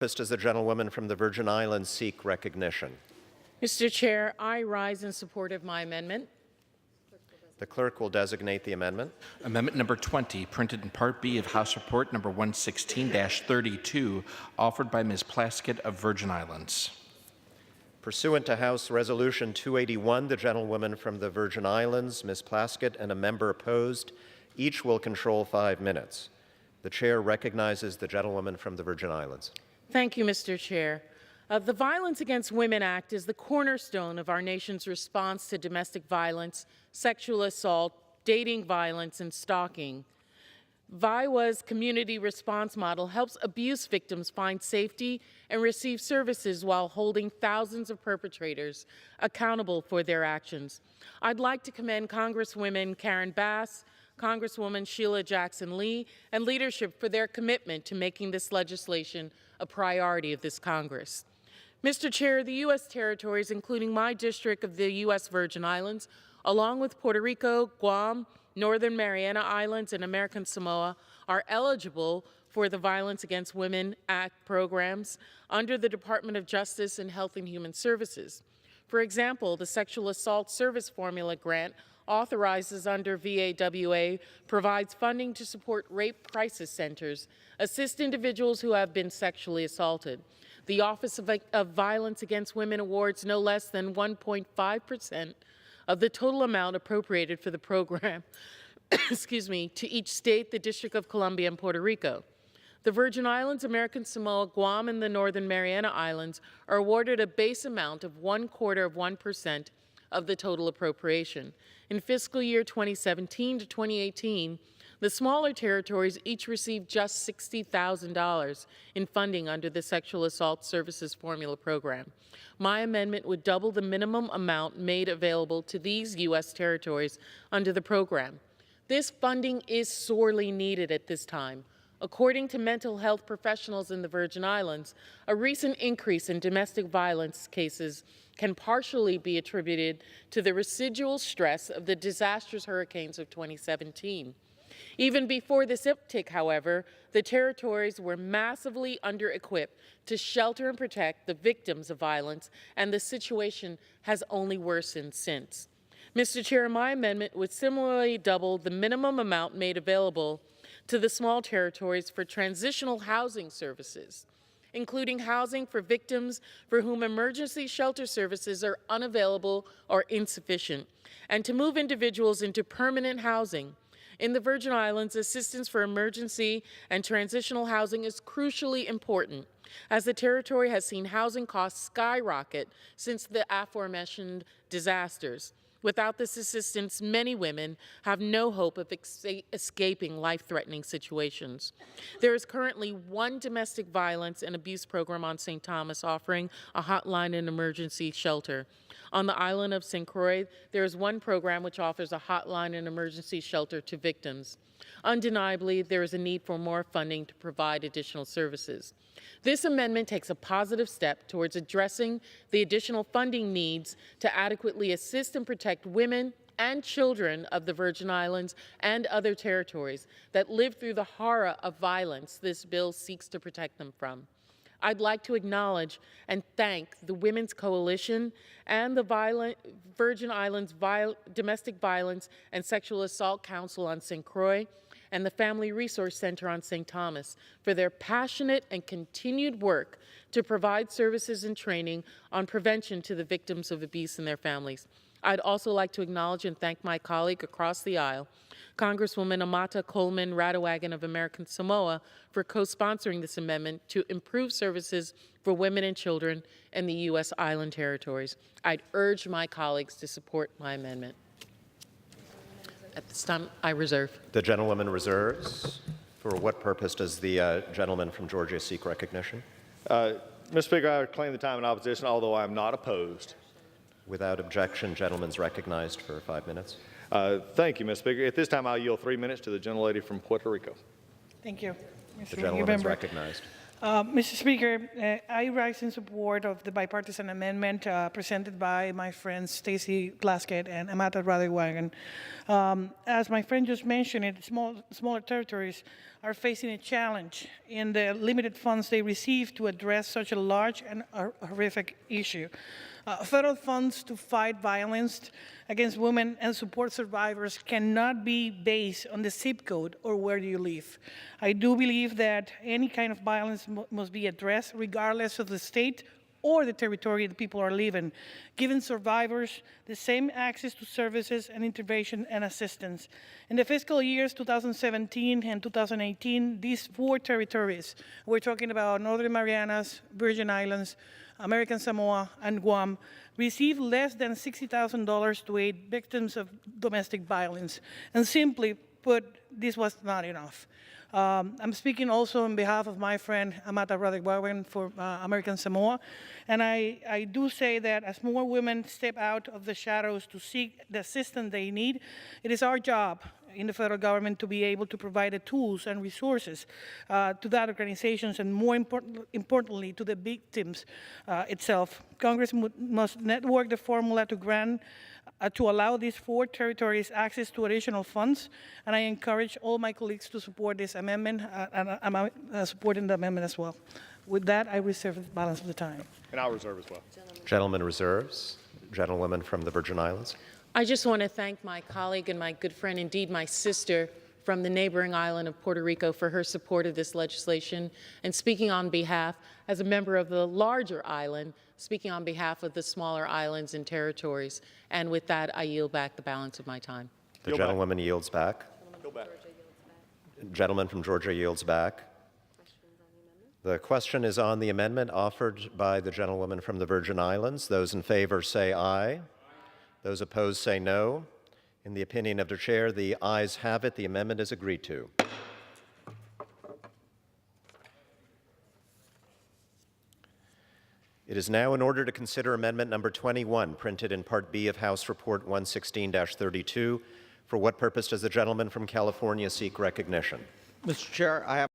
Does the gentlewoman from the Virgin Islands seek recognition? Mr. Chair, I rise in support of my amendment. The clerk will designate the amendment. Amendment number 20, printed in Part B of House Report number 116-32, offered by Ms. Plaskett of Virgin Islands. Pursuant to House Resolution 281, the gentlewoman from the Virgin Islands, Ms. Plaskett, and a member opposed, each will control 5 minutes. The chair recognizes the gentlewoman from the Virgin Islands. Thank you, Mr. Chair. The Violence Against Women Act is the cornerstone of our nation's response to domestic violence, sexual assault, dating violence, and stalking. VIWA's community response model helps abuse victims find safety and receive services while holding thousands of perpetrators accountable for their actions. I'd like to commend Congresswomen Karen Bass, Congresswoman Sheila Jackson Lee, and leadership for their commitment to making this legislation a priority of this Congress. Mr. Chair, the U.S. territories, including my district of the U.S. Virgin Islands, along with Puerto Rico, Guam, Northern Mariana Islands, and American Samoa, are eligible for the Violence Against Women Act programs under the Department of Justice and Health and Human Services. For example, the Sexual Assault Service Formula Grant authorizes under VAWA provides funding to support rape crisis centers, assist individuals who have been sexually assaulted. The Office of Violence Against Women awards no less than 1.5% of the total amount appropriated for the program to each state, the District of Columbia, and Puerto Rico. The Virgin Islands, American Samoa, Guam, and the Northern Mariana Islands are awarded a base amount of 1/4% of the total appropriation. In fiscal year 2017 to 2018, the smaller territories each received just $60,000 in funding under the Sexual Assault Services Formula Program. My amendment would double the minimum amount made available to these U.S. territories under the program. This funding is sorely needed at this time. According to mental health professionals in the Virgin Islands, a recent increase in domestic violence cases can partially be attributed to the residual stress of the disastrous hurricanes of 2017. Even before this uptick, however, the territories were massively under-equipped to shelter and protect the victims of violence, and the situation has only worsened since. Mr. Chair, my amendment would similarly double the minimum amount made available to the small territories for transitional housing services, including housing for victims for whom emergency shelter services are unavailable or insufficient, and to move individuals into permanent housing. In the Virgin Islands, assistance for emergency and transitional housing is crucially important, as the territory has seen housing costs skyrocket since the aforementioned disasters. Without this assistance, many women have no hope of escaping life-threatening situations. There is currently one domestic violence and abuse program on St. Thomas offering a hotline and emergency shelter. On the island of St. Croix, there is one program which offers a hotline and emergency shelter to victims. Undeniably, there is a need for more funding to provide additional services. This amendment takes a positive step towards addressing the additional funding needs to adequately assist and protect women and children of the Virgin Islands and other territories that live through the horror of violence this bill seeks to protect them from. I'd like to acknowledge and thank the Women's Coalition and the Virgin Islands Domestic Violence and Sexual Assault Council on St. Croix and the Family Resource Center on St. Thomas for their passionate and continued work to provide services and training on prevention to the victims of abuse and their families. I'd also like to acknowledge and thank my colleague across the aisle, Congresswoman Amata Coleman Radowagan of American Samoa, for co-sponsoring this amendment to improve services for women and children in the U.S. island territories. I'd urge my colleagues to support my amendment. At this time, I reserve. The gentlewoman reserves. For what purpose does the gentleman from Georgia seek recognition? Mr. Speaker, I claim the time in opposition, although I am not opposed. Without objection, gentleman's recognized for 5 minutes. Thank you, Mr. Speaker. At this time, I'll yield 3 minutes to the gentlelady from Puerto Rico. Thank you. The gentleman is recognized. Mr. Speaker, I rise in support of the bipartisan amendment presented by my friends Stacey, Plaskett, and Amata Radhawagan. As my friend just mentioned, smaller territories are facing a challenge in the limited funds they receive to address such a large and horrific issue. Federal funds to fight violence against women and support survivors cannot be based on the zip code or where you live. I do believe that any kind of violence must be addressed regardless of the state or the territory that people are living, giving survivors the same access to services and intervention and assistance. In the fiscal years 2017 and 2018, these 4 territories, we're talking about Northern Marianas, Virgin Islands, American Samoa, and Guam, received less than $60,000 to aid victims of domestic violence. And simply put, this was not enough. I'm speaking also on behalf of my friend Amata Radhawagan for American Samoa, and I do say that as more women step out of the shadows to seek the assistance they need, it is our job in the federal government to be able to provide the tools and resources to that organizations, and more importantly to the victims itself. Congress must network the formula to grant to allow these 4 territories access to additional funds, and I encourage all my colleagues to support this amendment, and I'm supporting the amendment as well. With that, I reserve the balance of the time. And I'll reserve as well. Gentleman reserves. Gentlewoman from the Virgin Islands. I just want to thank my colleague and my good friend, indeed my sister, from the neighboring island of Puerto Rico for her support of this legislation, and speaking on behalf, as a member of the larger island, speaking on behalf of the smaller islands and territories. And with that, I yield back the balance of my time. The gentlewoman yields back. Gentleman from Georgia yields back. The question is on the amendment offered by the gentlewoman from the Virgin Islands. Those in favor say aye. Those opposed say no. In the opinion of the chair, the ayes have it. The amendment is agreed to. It is now in order to consider amendment number 21, printed in Part B of House Report 116-32. For what purpose does the gentleman from California seek recognition? Mr. Chair, I have